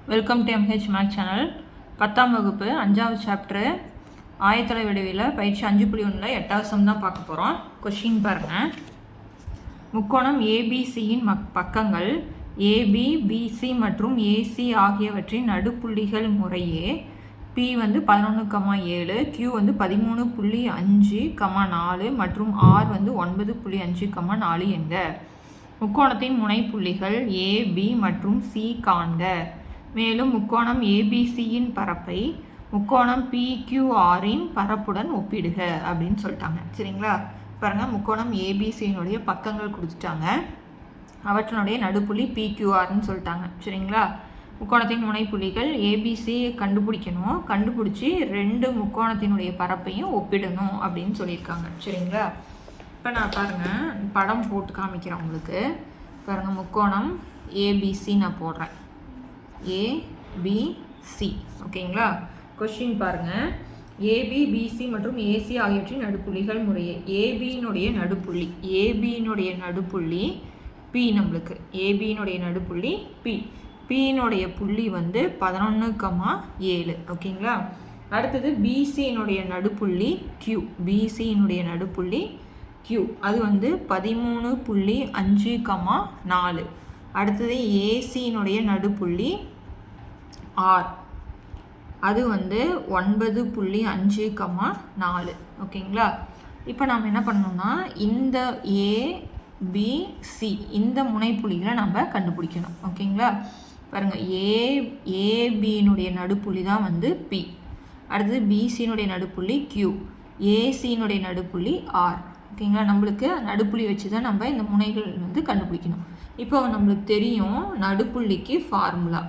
Welcome to MH mac channel. 10ஆம் வகுப்பு 5வது சாப்டரு ஆயத்தொலை வடிவில் பயிற்சி 5.1 8வது சம் தான் பார்க்க போகிறோம். கொஷின் பாருங்கள். முக்கோணம் ஏபிசியின் பக்கங்கள் ஏபி, பிசி மற்றும் ஏசி ஆகியவற்றின் நடுப்புள்ளிகள் முறையே P 11,7, Q 13.5,4 மற்றும் R 9.5,4 என்க. முக்கோணத்தின் முனைப்புள்ளிகள் A, B மற்றும் C காண்க. மேலும் முக்கோணம் ஏபிசியின் பரப்பை முக்கோணம் PQRின் பரப்புடன் ஒப்பிடுக அப்படின்னு சொல்லிட்டாங்க. சரிங்களா? பாருங்கள், முக்கோணம் ஏபிசியினுடைய பக்கங்கள் கொடுத்துட்டாங்க, அவற்றினுடைய நடுப்புள்ளி PQRன்னு சொல்லிட்டாங்க. சரிங்களா? முக்கோணத்தின் முனைப்புள்ளிகள் ஏபிசி கண்டுபிடிக்கணும், கண்டுபிடிச்சி ரெண்டு முக்கோணத்தினுடைய பரப்பையும் ஒப்பிடணும் அப்படின்னு சொல்லியிருக்காங்க. சரிங்களா? இப்போ நான் பாருங்கள் படம் போட்டு காமிக்கிறேன் உங்களுக்கு. பாருங்கள், முக்கோணம் ஏபிசி நான் போடுறேன், ஏபிசி. ஓகேங்களா? கொஸ்டின் பாருங்கள். ஏபி, பிசி மற்றும் ஏசி ஆகியவற்றின் நடுப்புள்ளிகள் முறையே ஏபியினுடைய நடுப்புள்ளி பி. நம்மளுக்கு ஏபியினுடைய நடுப்புள்ளி பி. பியினுடைய புள்ளி 11,7. ஓகேங்களா? அடுத்தது பிசியினுடைய நடுப்புள்ளி Q. பிசியினுடைய நடுப்புள்ளி Q அது 13.5,4. அடுத்தது ஏசியினுடைய நடுப்புள்ளி R அது 9.5,4. ஓகேங்களா? இப்போ நாம் என்ன பண்ணோம்னா இந்த ஏபிசி இந்த முனைப்புள்ளிகளை நம்ம கண்டுபிடிக்கணும். ஓகேங்களா? பாருங்கள், ஏபியினுடைய நடுப்புள்ளி தான் P. அடுத்தது பிசியினுடைய நடுப்புள்ளி Q, ஏசியினுடைய நடுப்புள்ளி R. ஓகேங்களா? நம்மளுக்கு நடுப்புள்ளி வச்சு தான் நம்ம இந்த முனைகள் கண்டுபிடிக்கணும். இப்போ நம்மளுக்கு தெரியும் நடுப்புள்ளிக்கு ஃபார்முலா.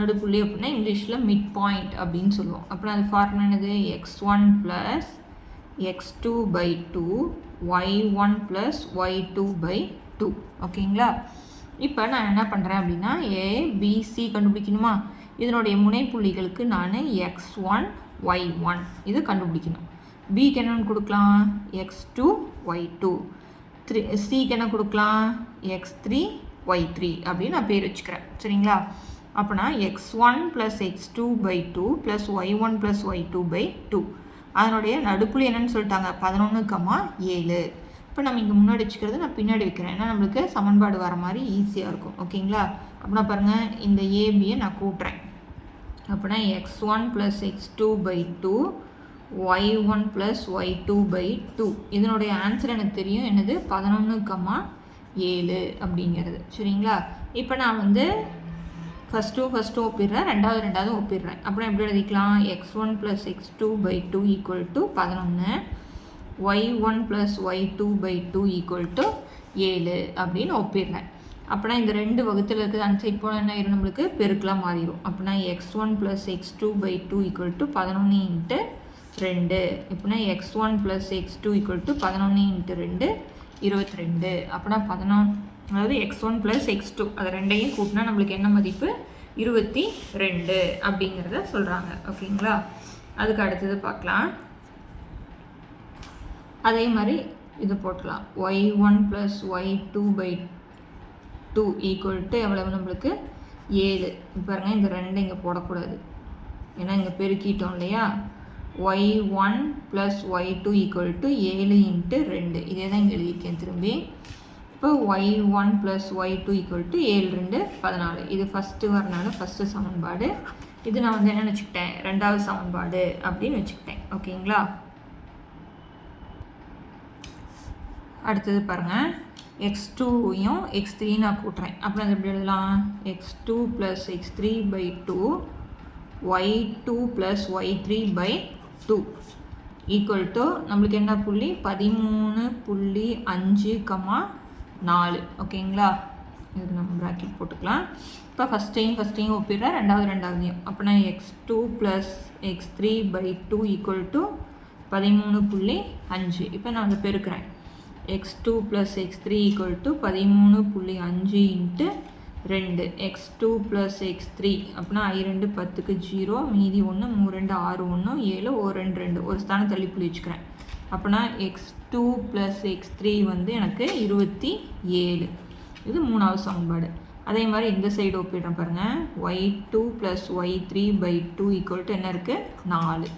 நடுப்புள்ளி அப்படின்னா இங்கிலீஷில் மிட் பாயிண்ட் அப்படின்னு சொல்லுவோம். அப்புறம் அது ஃபார்முலா என்னது? x1 + x2/2 y1 + y2/2. ஓகேங்களா? இப்போ நான் என்ன பண்ணுறேன் அப்படின்னா ஏபிசி கண்டுபிடிக்கணுமா, இதனுடைய முனைப்புள்ளிகளுக்கு நான் x1 y1 இது கண்டுபிடிக்கணும். பிக்கு என்னென்னு கொடுக்கலாம்? x2 y2. சிக்கு என்ன கொடுக்கலாம்? x3 y3 அப்படின்னு நான் பேர் வச்சுக்கிறேன். சரிங்களா? அப்போனா x1 + x2/2 + y1 + y2/2 அதனுடைய நடுப்புள்ளி என்னன்னு சொல்லிட்டாங்க? 11,7. இப்போ நம்ம இங்கே முன்னாடி வச்சுக்கிறது நான் பின்னாடி வைக்கிறேன், ஏன்னா நம்மளுக்கு சமன்பாடு வர மாதிரி ஈஸியாக இருக்கும். ஓகேங்களா? அப்படின்னா பாருங்கள், இந்த ஏபியை நான் கூட்டுறேன். அப்படின்னா x1 + x2/2 y1 + y2/2 இதனுடைய ஆன்சர் எனக்கு தெரியும், என்னது? 11,7 அப்படிங்கிறது. சரிங்களா? இப்போ நான் ஃபஸ்ட்டு ஒப்பிடுறேன், ரெண்டாவது ஒப்பிடுறேன். அப்புறம் எப்படி எழுதிக்கலாம்? x1 + x2/2 = 11, y1 + y2/2 = 7 அப்படின்னு ஒப்பிடுறேன். அப்படின்னா இந்த ரெண்டு வகுத்தில் இருக்குது அன்சைட் போனால் என்ன ஆயிரும்? நம்மளுக்கு பெருக்கெலாம் மாறிடும். அப்படின்னா x1 + x2/2 = 11 × 2. இப்போனா x1 + x2 = 11 × 2 22. அப்படின்னா 11, அதாவது x1 + x2 அது ரெண்டையும் கூட்டினா நம்மளுக்கு என்ன மதிப்பு? 22 அப்படிங்கிறத சொல்கிறாங்க. ஓகேங்களா? அதுக்கு அடுத்தது பார்க்கலாம். அதே மாதிரி இது போட்டலாம், y1 + y2/2 = எவ்வளவு? நம்மளுக்கு 7. பாருங்கள், இந்த ரெண்டு இங்கே போடக்கூடாது, ஏன்னா இங்கே பெருக்கிட்டோம் இல்லையா? y1 + y2 = 7 × 2. இதே தான் இங்கே எழுதியிருக்கேன் திரும்பி. இப்போ y1 + y2 = 7 2 14. இது ஃபஸ்ட்டு வரனால ஃபஸ்ட்டு சமன்பாடு. இது நான் என்ன வச்சுக்கிட்டேன்? ரெண்டாவது சமன்பாடு அப்படின்னு வச்சுக்கிட்டேன். ஓகேங்களா? அடுத்தது பாருங்கள், x2யும் x3 நான் கூட்டுறேன். அப்புறம் அது எப்படி எழுதலாம்? x2 + x3/2 y2 + y3/2 = நம்மளுக்கு என்ன புள்ளி? 13.5,4. ஓகேங்களா? இது நம்ம ப்ராக்கெட் போட்டுக்கலாம். இப்போ ஃபஸ்ட்டையும் ஒப்பிடுறேன், ரெண்டாவதையும். அப்படின்னா x2 + x3/2 = 13.5. இப்போ நான் அதை பெருக்கிறேன். x2 + x3 = 13.5 × 2. x2 + x3 அப்படின்னா i2 10க்கு 0, மீதி 1, 3 2 6 1 7 1 2 2 ஒரு ஸ்தானம் தள்ளி புள்ளி வச்சுக்கிறேன். அப்படின்னா x2 + x3 எனக்கு 27. இது மூணாவது சமன்பாடு. அதே மாதிரி இந்த சைடு ஒப்பிடுறேன் பாருங்கள். y2 + y3/2 = என்ன இருக்குது? 4.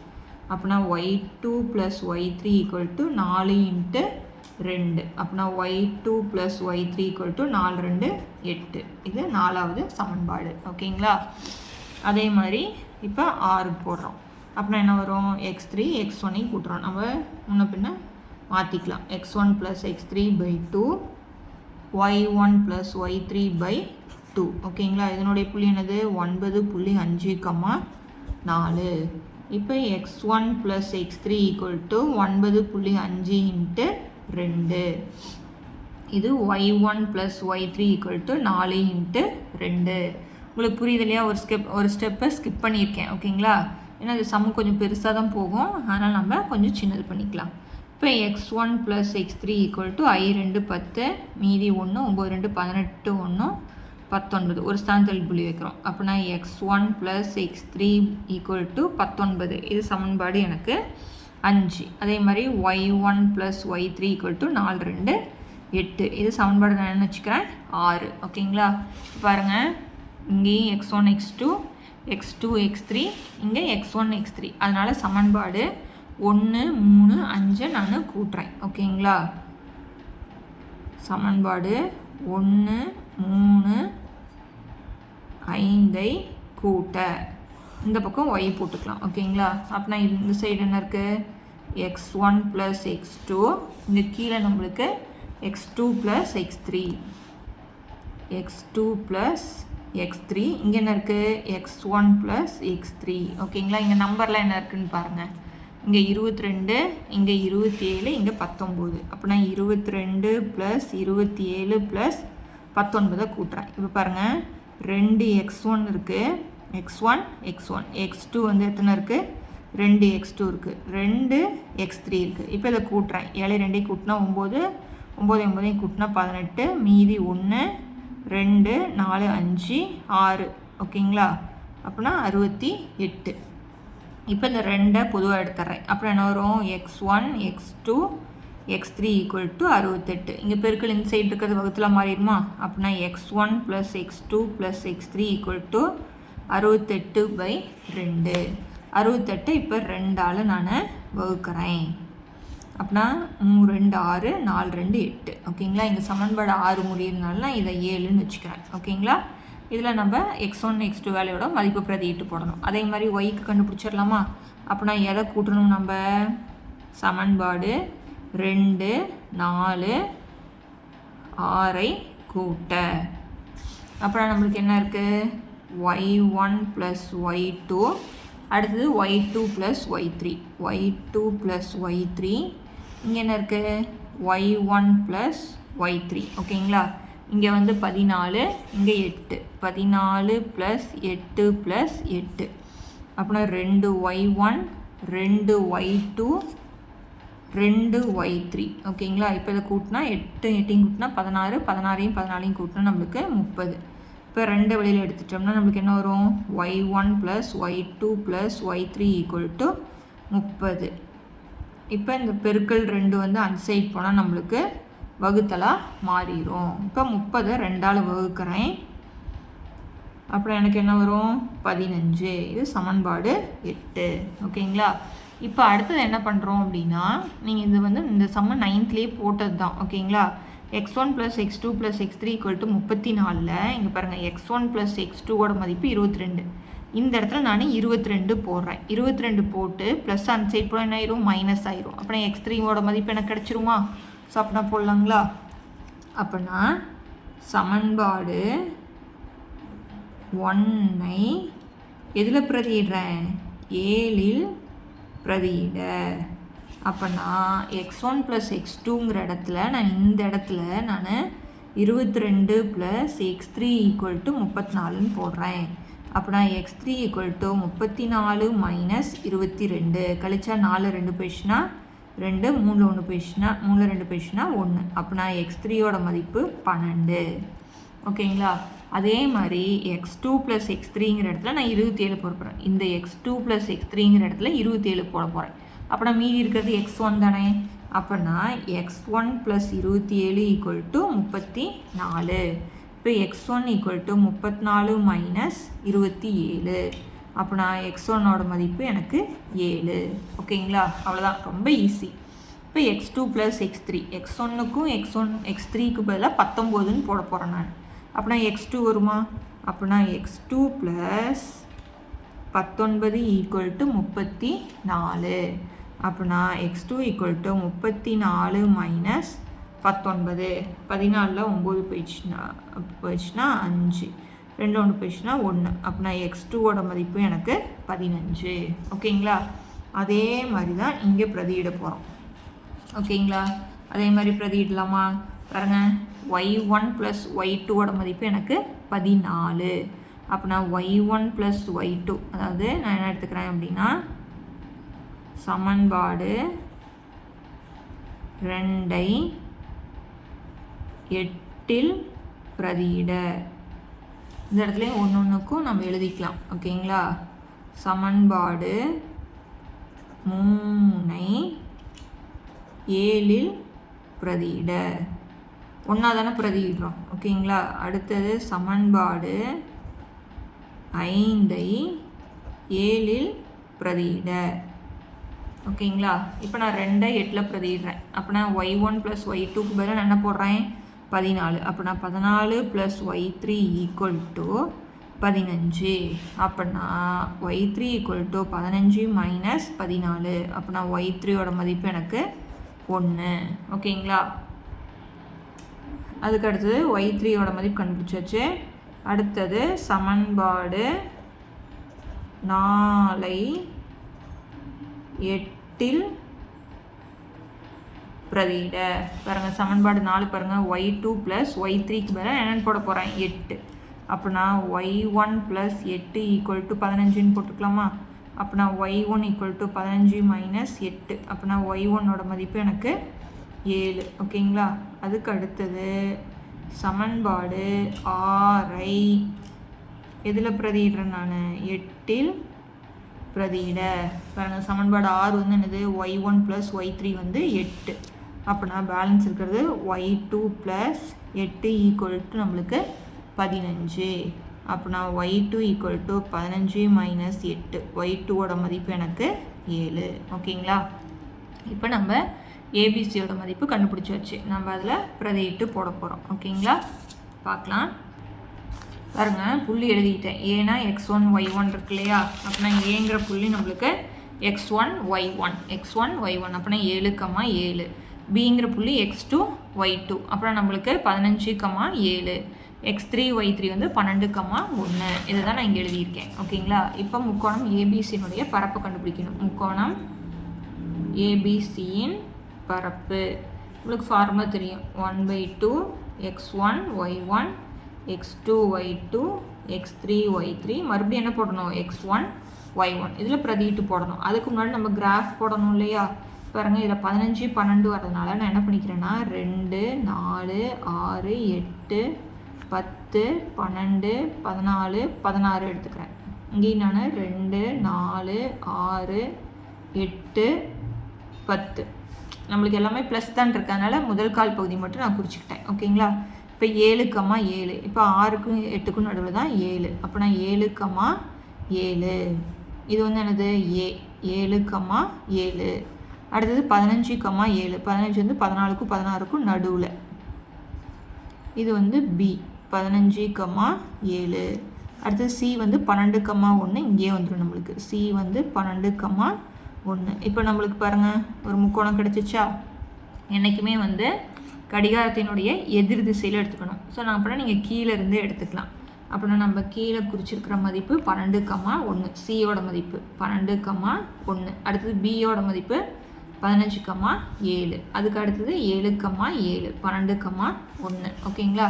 அப்படின்னா y2 + y3 = 4 × 2. அப்படின்னா y2 + y3 = 4 2 8. இது 4வது சமன்பாடு. ஓகேங்களா? அதே மாதிரி இப்போ 6 போடுறோம். அப்படின்னா என்ன வரும்? x3 x1 கூட்டுறோம். நம்ம முன்ன பின்ன மாற்றிக்கலாம். x1 + x3/2 y1 + y3/2. ஓகேங்களா? இதனுடைய புள்ளி என்னது? 9.5, 4. இப்போ x1 + x3 = 9.5 × 2. இது y1 + y3 = 4 × 2. உங்களுக்கு புரியுது இல்லையா? ஒரு ஸ்டெப்பை ஸ்கிப் பண்ணியிருக்கேன். ஓகேங்களா? ஏன்னா இது சம்மு கொஞ்சம் பெருசாக தான் போகும். அதனால் நம்ம கொஞ்சம் சின்னது பண்ணிக்கலாம். இப்போ x1 + x3 = I2 10, மீதி 1, 9 2 18, 1 19. ஒரு ஸ்தானத்தில் புள்ளி வைக்கிறோம். அப்படின்னா x1 + x3 = 19. இது சமன்பாடு எனக்கு 5. அதே மாதிரி y1 + y3 = 4 2 8. இது சமன்பாடு நான் என்ன வச்சுக்கிறேன்? 6. ஓகேங்களா? பாருங்கள், இங்கேயும் x1 x2 x2 x3, இங்கே x1 x3. அதனால் சமன்பாடு 1 3 5 நான் கூட்டுறேன். ஓகேங்களா? சமன்பாடு 1 3 5 கூட்ட இந்த பக்கம் y போட்டுக்கலாம். ஓகேங்களா? அப்படின்னா இந்த சைடு என்ன இருக்குது? x1 + x2. இங்கே கீழே நம்மளுக்கு x2 + x3, x2 + x3. இங்கே என்ன இருக்குது? x1 + x3. ஓகேங்களா? இங்கே நம்பர்லாம் என்ன இருக்குதுன்னு பாருங்கள். இங்கே 22, இங்கே 27, இங்கே 19. அப்படின்னா 22 + 27 + 19 கூட்டுறேன். இப்போ பாருங்கள், 2 x1 இருக்குது, x1 x1. x2 வந்து எத்தனை இருக்குது? 2 x2 இருக்குது, 2 x3 இருக்குது. இப்போ இதை கூட்டுறேன். 7 2 கூட்டினா 9, 9 9 கூட்டினா 18, மீதி 1 2 4 5 6. ஓகேங்களா? அப்படின்னா 68. இப்போ இந்த 2 பொதுவாக எடுத்துட்றேன். அப்புறம் என்ன வரும்? x1 x2 x3 = 68. இங்கே பெருக்கல் இந்த சைடு இருக்கிறது வகுத்தில் மாறிடுமா? அப்படின்னா x1 + x2 + x3 = 68/2. 68 இப்போ 2ஆல் நான் வகுக்கிறேன். அப்படின்னா 3 2 6, 4 2 8. ஓகேங்களா? இங்கே சமன்பாடு 6 முடியறதுனால நான் இதை 7ன்னு வச்சுக்கிறேன். ஓகேங்களா? இதில் நம்ம x1 x2 வேலையோட மதிப்பு பிரதியிட்டு போடணும். அதே மாதிரி yக்கு கண்டுபிடிச்சிடலாமா? அப்படின்னா எதை கூட்டணும்? நம்ம சமன்பாடு 2 4 6 கூட்ட. அப்புறம் நம்மளுக்கு என்ன இருக்குது? y1 + y2, அடுத்தது y2 + y3, y2 + y3. இங்கே என்ன இருக்குது? y1 + y3. ஓகேங்களா? இங்கே வந்து 14, இங்கே 8. 14 + 8 + 8. அப்படின்னா 2 y1 2 y2 2 y3. ஓகேங்களா? இப்போ இதை கூட்டினா 8 8 கூட்டினா 16, 16 14 கூட்டினா நம்மளுக்கு 30. இப்போ 2 வெளியில் எடுத்துட்டோம்னா நம்மளுக்கு என்ன வரும்? y1 + y2 + y3 = 30. இப்போ இந்த பெருக்கல் 2 வந்து அந்த சைட் போனால் நம்மளுக்கு வகுத்தலாக மாறிடும். இப்போ 30 2ஆல் வகுக்கிறேன். அப்புறம் எனக்கு என்ன வரும்? 15. இது சமன்பாடு 8. ஓகேங்களா? இப்போ அடுத்தது என்ன பண்ணுறோம் அப்படின்னா, நீங்கள் இது வந்து இந்த சம்ம 9th போட்டது தான். ஓகேங்களா? x1 + x2 + x3 = 34. இங்கே பாருங்கள், x1 + x2 மதிப்பு 22. இந்த இடத்துல நான் 22 போடுறேன். 22 போட்டு ப்ளஸ் அந்த சைட் போனால் என்ன ஆயிரும்? மைனஸ் ஆயிரும். அப்புறம் x3 மதிப்பு எனக்கு கிடச்சிருமா? ஸோ அப்படின்னா போடலாங்களா? அப்படின்னா சமன்பாடு 1ஐ எதில் பிரதியிடுறேன்? 7ல் பிரதியிட. அப்போனா x1 + x2ங்கிற இடத்துல நான் இந்த இடத்துல நான் 22 + x3 = 34ன்னு போடுறேன். அப்படின்னா x3 = 34 - 22. கழிச்சா 4 2 போயிடுச்சுன்னா 2, 3 1 போயிடுச்சுன்னா 3 2 போயிடுச்சுன்னா 1. அப்படின்னா x3 மதிப்பு 12. ஓகேங்களா? அதே மாதிரி x2 + x3ங்கிற இடத்துல நான் 27 போட போகிறேன். இந்த x2 + x3ங்கிற இடத்துல 27 போட போகிறேன். அப்படின்னா மீதி இருக்கிறது x1 தானே. அப்படின்னா x1 + 27 = 34. இப்போ x1 ஈக்குவல் டு 34 மைனஸ் 27. அப்போ நான் x1ஓட மதிப்பு எனக்கு 7. ஓகேங்களா? அவ்வளோதான், ரொம்ப ஈஸி. இப்போ x2 ப்ளஸ் x3, x1க்கும் x3க்கு பதிலாக 19ன்னு போட போகிறேன் நான். அப்படின்னா x2 வருமா? அப்படின்னா x2 ப்ளஸ் 19 ஈக்குவல் டு 34. அப்படின்னா x2 ஈக்குவல் டு 34 மைனஸ் 19. 14ல் 9 போயிடுச்சுன்னா 5, 2 1 போயிடுச்சுன்னா 1. அப்படின்னா x2ஓட மதிப்பு எனக்கு 15. ஓகேங்களா? அதே மாதிரி தான் இங்கே பிரதியிட போகிறோம். ஓகேங்களா? அதே மாதிரி பிரதியிடலாமா? பாருங்கள், y1 ப்ளஸ் y2ஓட மதிப்பு எனக்கு 14. அப்படின்னா y1 ப்ளஸ் y2, அதாவது நான் என்ன எடுத்துக்கிறேன் அப்படின்னா சமன்பாடு 2ஐ 8ல் பிரதியிட. இந்த இடத்துல ஒன்றுக்கும் நம்ம எழுதிக்கலாம். ஓகேங்களா? சமன்பாடு 3ஐ 7ல் பிரதியிட. ஒன்றா தானே பிரதியிடுறோம். ஓகேங்களா? அடுத்தது சமன்பாடு 5ஐ 7ல் பிரதியிட. ஓகேங்களா? இப்போ நான் 2ஐ 8ல் பிரதியிடுறேன். அப்படின்னா y1 ப்ளஸ் y2க்கு பதிலாக நான் என்ன போடுறேன்? 14. அப்படின்னா 14 ப்ளஸ் y3 ஈக்குவல் டு 15. அப்படின்னா y3 ஈக்குவல் டு 15 மைனஸ் 14. அப்படின்னா y3ஓட மதிப்பு எனக்கு 1. ஓகேங்களா? அதுக்கு அடுத்தது y3ஓட மதிப்பு கண்டுபிடிச்சாச்சு. அடுத்தது சமன்பாடு 4ஐ 8ல் பிரதியிட. பாருங்கள், சமன்பாடு 4 பாருங்கள், y2 ப்ளஸ் y3க்கு பதிலாக என்னென்னு போட போகிறேன்? 8. அப்படின்னா y1 ப்ளஸ் 8 ஈக்குவல் டு 15ன்னு போட்டுக்கலாமா? அப்படின்னா y1 ஈக்குவல் டு 15 மைனஸ் 8. அப்படின்னா y1ஓட மதிப்பு எனக்கு 7. ஓகேங்களா? அதுக்கு அடுத்தது சமன்பாடு 6ஐ எதில் பிரதியிடுறேன் நான்? 8ல் பிரதியிட. பாருங்கள், சமன்பாடு 6 வந்து என்னது? y1 ப்ளஸ் y3 வந்து 8. அப்படின்னா பேலன்ஸ் இருக்கிறது y2 ப்ளஸ் 8 ஈக்குவல் டு நம்மளுக்கு 15. அப்படின்னா y2 ஈக்குவல் டு 15 மைனஸ் 8. y2ஓட மதிப்பு எனக்கு 7. ஓகேங்களா? இப்போ நம்ம ஏபிசியோட மதிப்பு கண்டுபிடிச்சாச்சு. நம்ம அதில் பிரதியிட்டு போட போகிறோம். ஓகேங்களா? பார்க்கலாம். பாருங்கள், புள்ளி எழுதிட்டேன். ஏன்னா x1 y1 இருக்கு இல்லையா? அப்படின்னா ஏங்கிற புள்ளி நம்மளுக்கு x1 y1 அப்படின்னா 7, 7. பிங்கிற புள்ளி x2 y2 அப்புறம் நம்மளுக்கு 15, 7. x3 y3 வந்து 12, 1. இதை தான் நான் இங்கே எழுதியிருக்கேன். ஓகேங்களா? இப்போ முக்கோணம் ஏபிசியினுடைய பரப்பு கண்டுபிடிக்கணும். முக்கோணம் ஏபிசியின் பரப்பு உங்களுக்கு ஃபார்முலா தெரியும். 1/2 x1 y1 x2 y2 x3 y3. மறுபடியும் என்ன போடணும்? x1 y1. இதில் பிரதியிட்டு போடணும். அதுக்கு முன்னாடி நம்ம கிராஃப் போடணும் இல்லையா? பாருங்கள், இதில் 15, 12 வரதுனால நான் என்ன பண்ணிக்கிறேன்னா 2, 4, 6, 8, 10, 12, 14, 16 எடுத்துக்கிறேன். இங்கேயும் நான் 2, 4, 6, 8, 10. நம்மளுக்கு எல்லாமே ப்ளஸ் தான் இருக்கிறதுனால முதல் கால் பகுதி மட்டும் நான் குறிச்சிக்கிட்டேன். ஓகேங்களா? இப்போ 7, 7. இப்போ 6க்கும் 8க்கும் நடுவில் தான் 7. அப்படின்னா 7, 7. இது வந்து என்னது? 7, 7. அடுத்தது 15, 7. 15 வந்து 14க்கும் 16க்கும் நடுவில். இது வந்து பி 15, 7. அடுத்தது சி வந்து 12, 1. இங்கேயே வந்துடும் நம்மளுக்கு. சி வந்து 12, 1. இப்போ நம்மளுக்கு பாருங்கள், ஒரு முக்கோணம் கிடச்சிச்சா? என்றைக்குமே வந்து கடிகாரத்தினுடைய எதிர் திசையில் எடுத்துக்கணும். ஸோ நான் அப்படின்னா நீங்கள் கீழே இருந்து எடுத்துக்கலாம். அப்படின்னா நம்ம கீழே குறிச்சிருக்கிற மதிப்பு 12, 1. சியோட மதிப்பு 12, 1. அடுத்தது பியோட மதிப்பு 15, 7. அதுக்கு அடுத்தது 7, 7. 12, 1. ஓகேங்களா?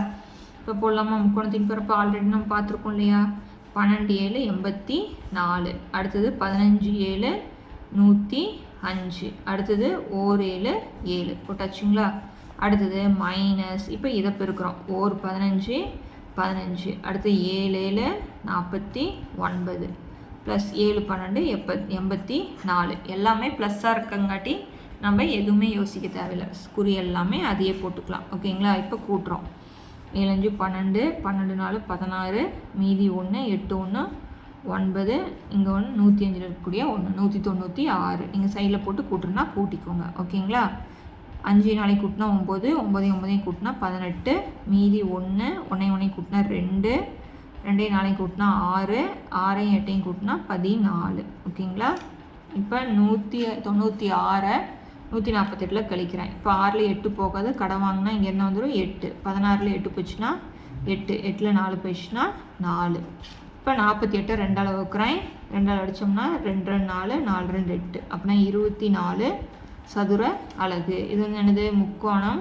இப்போ போடலாமா? முக்கோணத்தின் பரப்பு ஆல்ரெடி நம்ம பார்த்துருக்கோம் இல்லையா? 12, 7 84. அடுத்தது 15, 7 105. அடுத்தது 7 7 போட்டாச்சுங்களா? அடுத்தது மைனஸ். இப்போ இதை பெருக்கிறோம். 15 15. அடுத்து 7 49 ப்ளஸ் 7 12 84. எல்லாமே ப்ளஸ்ஸாக இருக்கங்காட்டி நம்ம எதுவுமே யோசிக்க தேவையில்லை. குறி எல்லாமே அதையே போட்டுக்கலாம். ஓகேங்களா? இப்போ கூட்டுறோம். 7 5 12, 12 4 16, மீதி 1, 8 1 9, இங்கே 1 105 இருக்கக்கூடிய 1 196. நீங்கள் சைடில் போட்டு கூட்டுருன்னா கூட்டிக்கோங்க. ஓகேங்களா? 5 4 கூட்டினா 9, 9 9 கூட்டினா 18, மீதி 1, 1 1 கூட்டினா 2, 2 4 கூட்டினா 6, 6 8 கூட்டினா 14. ஓகேங்களா? இப்போ 196 148 கழிக்கிறேன். இப்போ 6ல் 8 போகாது, கடை வாங்கினா இங்கே என்ன வந்துடும் 8. 16ல் 8 போச்சுன்னா 8, 8ல் 4 போயிடுச்சுன்னா 4. இப்போ 48 2ஆல் வகுக்கிறேன். 2ஆல் அடித்தோம்னா 2 2 4, 4 2 8. அப்படின்னா 24 சதுர அலகு. இது வந்து என்னது? முக்கோணம்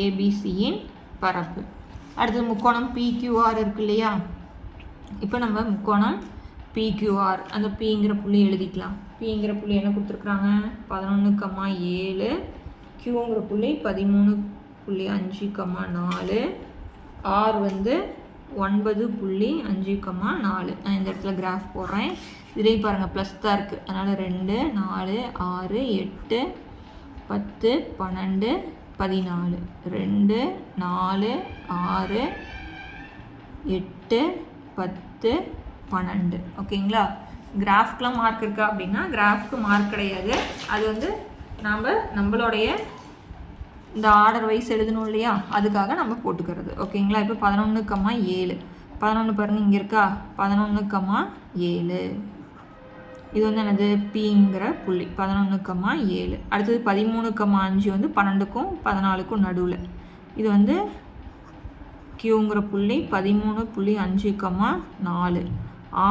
ஏபிசியின் பரப்பு. அடுத்தது முக்கோணம் பிக்யூஆர் இருக்கு இல்லையா? இப்போ நம்ம முக்கோணம் பிக்யூஆர் அந்த பிங்கிற புள்ளி எழுதிக்கலாம். பிங்கிற புள்ளி என்ன கொடுத்துருக்குறாங்க? 11,7. கியூங்கிற புள்ளி 13.5,4. ஆர் வந்து 9.5,4. நான் இந்த இடத்துல கிராஃப் போடுறேன். இதுலேயும் பாருங்கள் ப்ளஸ் தான் இருக்குது. அதனால் 2 4 6 8 10 12 14. 2 4 6 8 10 12. ஓகேங்களா? கிராஃப்க்கெலாம் மார்க் இருக்கா அப்படின்னா கிராஃப்க்கு மார்க் கிடையாது. அது வந்து நம்மளுடைய இந்த ஆர்டர் வைஸ் எழுதணும் இல்லையா? அதுக்காக நம்ம போட்டுக்கிறது. ஓகேங்களா? இப்போ 11,7. 11 பாருங்கள் இங்கே இருக்கா? 11,7. இது வந்து என்னது? பிங்கிற புள்ளி 11,7. அடுத்தது 13,5 வந்து 12க்கும் 14க்கும் நடுவில். இது வந்து கியூங்கிற புள்ளி 13.5,4.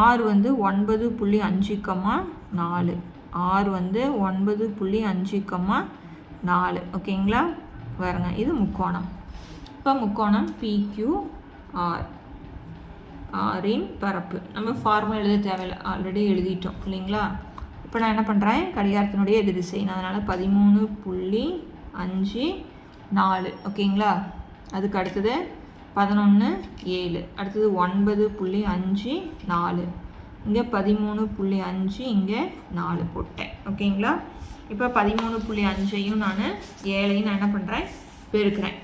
ஆர் வந்து 9.5,4. ஆர் வந்து 9.5,4. ஓகேங்களா? பாருங்க இது முக்கோணம். இப்போ முக்கோணம் பிக்யூஆர் ஆரின் பரப்பு. நம்ம ஃபார்முலா எழுத தேவையில்லை, ஆல்ரெடி எழுதிட்டோம் இல்லைங்களா? இப்போ நான் என்ன பண்ணுறேன்? கடிகாரத்தினுடைய எதிர் திசை. அதனால் 13.54. ஓகேங்களா? அதுக்கு அடுத்தது 11,7. அடுத்தது 9.54. இங்கே 13.5, இங்கே 4 போட்டேன். ஓகேங்களா? இப்போ 13.5ஐயும் நான் 7ஐயும் நான் என்ன பண்ணுறேன்? பெருக்கிறேன்.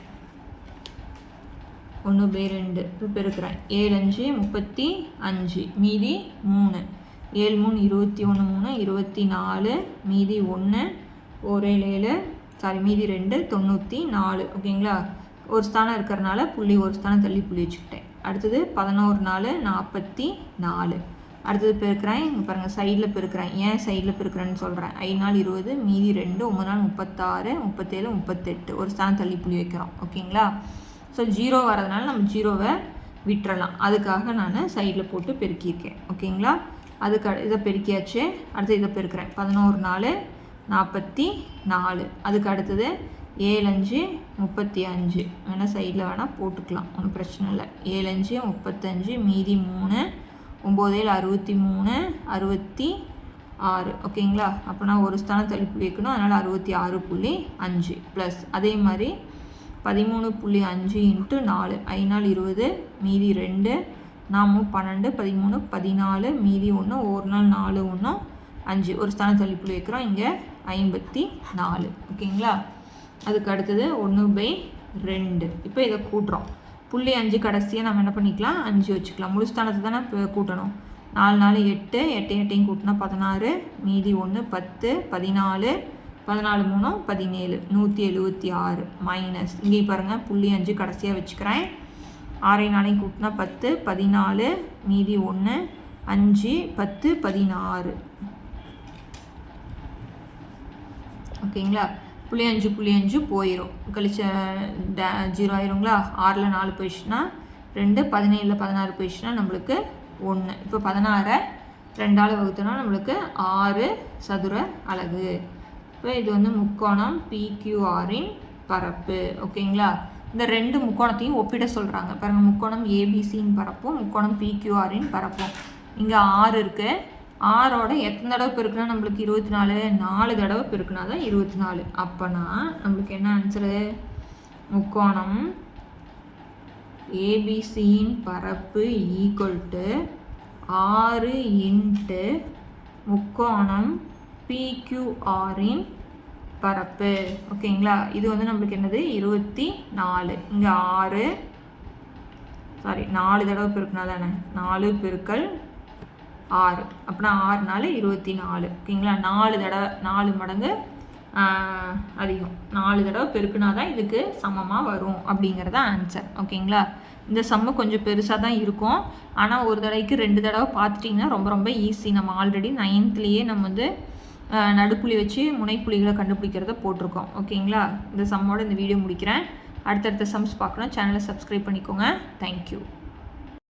1/2 இப்போ பெருக்கிறேன். 7 5 35, மீதி 3. 7 3 21 3 24, மீதி 1 1 7 சாரி மீதி 2 94. ஓகேங்களா? ஒரு ஸ்தானம் இருக்கிறனால புள்ளி ஒரு ஸ்தானம் தள்ளி புள்ளி வச்சுக்கிட்டேன். அடுத்தது 11 4 44. அடுத்தது பெருக்கிறேன். இங்கே பாருங்கள் சைடில் பெருக்கிறேன். ஏன் சைடில் பெருக்கிறேன்னு சொல்கிறேன். 5 4 20, மீதி 2 9 4 36 37 38. ஒரு ஸ்தானம் தள்ளி புள்ளி வைக்கிறோம். ஓகேங்களா? ஸோ 0 வரதுனால நம்ம 0வை விட்டுறலாம். அதுக்காக நான் சைடில் போட்டு பெருக்கியிருக்கேன். ஓகேங்களா? அதுக்கு இதை பெருக்கியாச்சு. அடுத்து இதை பெருக்கிறேன். 11 4 44. அதுக்கு அடுத்தது 7 5 35. வேணால் சைடில் வேணால் போட்டுக்கலாம், ஒன்றும் பிரச்சனை இல்லை. 7 5 35, மீதி 3 9 7 63 66. ஓகேங்களா? அப்போனா ஒரு ஸ்தானம் தள்ளி புள்ளி வைக்கணும். அதனால் 66.5 ப்ளஸ் அதே மாதிரி 13.5 × 4 5 4 20, மீதி 2 4 12 13 14, மீதி 1 ஒரு நாள் 4 1 5. ஒரு ஸ்தானம் தள்ளி புள்ளி வைக்கிறோம். இங்கே 54. ஓகேங்களா? அதுக்கு அடுத்தது 1/2. இப்போ இதை கூட்டுறோம். புள்ளி 5 கடைசியாக நம்ம என்ன பண்ணிக்கலாம்? 5 வச்சுக்கலாம். முழு ஸ்தானத்தை தானே கூட்டணும். 4 4 8 8 8 கூட்டினா 16, மீதி 1 10 14 14 3 17 176 மைனஸ் இங்கே பாருங்கள் புள்ளி 5 கடைசியாக வச்சுக்கிறேன். 6 4 கூட்டினா 10 14, மீதி 1 5 10 16. ஓகேங்களா? புள்ளி 5 போயிடும். கழிச்ச 0 ஆயிருங்களா? 6ல் 4 போயிடுச்சுன்னா 2, 17ல் 16 போயிடுச்சுன்னா நம்மளுக்கு 1. இப்போ 16 2ஆல் வகுத்தோன்னா நம்மளுக்கு 6 சதுர அலகு. இப்போ இது வந்து முக்கோணம் பிக்யூஆரின் பரப்பு. ஓகேங்களா? இந்த ரெண்டு முக்கோணத்தையும் ஒப்பிட சொல்கிறாங்க. பாருங்கள், முக்கோணம் ஏபிசியின் பரப்பும் முக்கோணம் பிக்யூஆரின் பரப்பும். இங்கே 6 இருக்குது. 6ஓட எத்தனை தடவை பெருக்குனா நம்மளுக்கு 24? 4 தடவை பெருக்குனா தான் 24. அப்போனா நம்மளுக்கு என்ன ஆன்சரு? முக்கோணம் ஏபிசியின் பரப்பு ஈக்குவல் டு 6 × முக்கோணம் பிக்யூஆரின் பரப்பு. ஓகேங்களா? இது வந்து நம்மளுக்கு என்னது? 24. இங்கே 6 சாரி 4 தடவை பெருக்குனா தானே 4 பெருக்கல் 6 அப்படின்னா 6 நாள் 24 ஓகேங்களா. 4 மடங்கு அதிகம் 4 தடவை பெருக்குனா தான் இதுக்கு சமமாக வரும் அப்படிங்கிறத ஆன்சர். ஓகேங்களா. இந்த சம்மு கொஞ்சம் பெருசாக தான் இருக்கும், ஆனால் ஒரு தடவைக்கு 2 தடவை பார்த்துட்டிங்கன்னா ரொம்ப ரொம்ப ஈஸி. நம்ம ஆல்ரெடி 9th நம்ம வந்து நடுப்புள்ளி வச்சு முனைப்புள்ளிகளை கண்டுபிடிக்கிறத போட்டிருக்கோம். ஓகேங்களா. இந்த சம்மோட இந்த வீடியோ முடிக்கிறேன். அடுத்தடுத்த சம்ஸ் பார்க்கணும். சேனலை சப்ஸ்கிரைப் பண்ணிக்கோங்க. தேங்க்யூ.